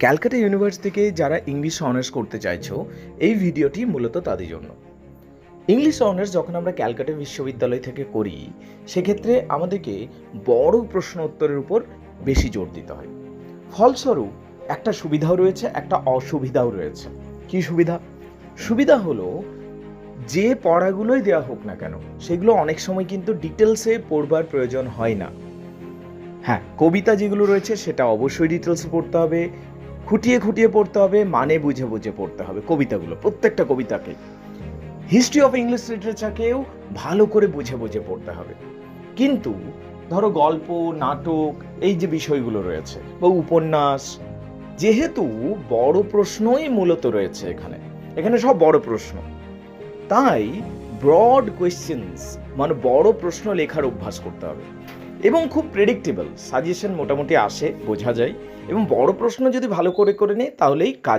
Calcutta university থেকে যারা English honours করতে চাইছো, এই ভিডিওটি মূলত তাদের জন্য। ইংলিশ অনার্স যখন আমরা ক্যালকাটা বিশ্ববিদ্যালয় থেকে করি, সেক্ষেত্রে আমাদেরকে বড় প্রশ্ন উত্তরের উপর বেশি জোর দিতে হয়। ফলস্বরূপ একটা সুবিধাও রয়েছে, একটা অসুবিধাও রয়েছে। কি সুবিধা? সুবিধা হলো যে পড়াগুলোই দেওয়া হোক না কেন, সেগুলো অনেক সময় কিন্তু ডিটেলসে পড়বার প্রয়োজন হয় না। হ্যাঁ, কবিতা যেগুলো রয়েছে সেটা অবশ্যই ডিটেলসে পড়তে হবে, খুঁটিয়ে খুঁটিয়ে পড়তে হবে, মানে বুঝে বুঝে পড়তে হবে কবিতাগুলো, প্রত্যেকটা কবিতাকে। হিস্ট্রি অফ ইংলিশ লিটারেচারকেও ভালো করে বুঝে বুঝে পড়তে হবে। কিন্তু ধরো গল্প, নাটক, এই যে বিষয়গুলো রয়েছে বা উপন্যাস, যেহেতু বড় প্রশ্নই মূলত রয়েছে এখানে, এখানে সব বড় প্রশ্ন, তাই ব্রড কোয়েশ্চেন্স মানে বড় প্রশ্ন লেখার অভ্যাস করতে হবে এবং খুব প্রেডিক্টেবল সাজেশন মোটামুটি আসে, বোঝা যায়, এবং বড় প্রশ্ন যদি ভালো করে করে নেয় তাহলেই কাজ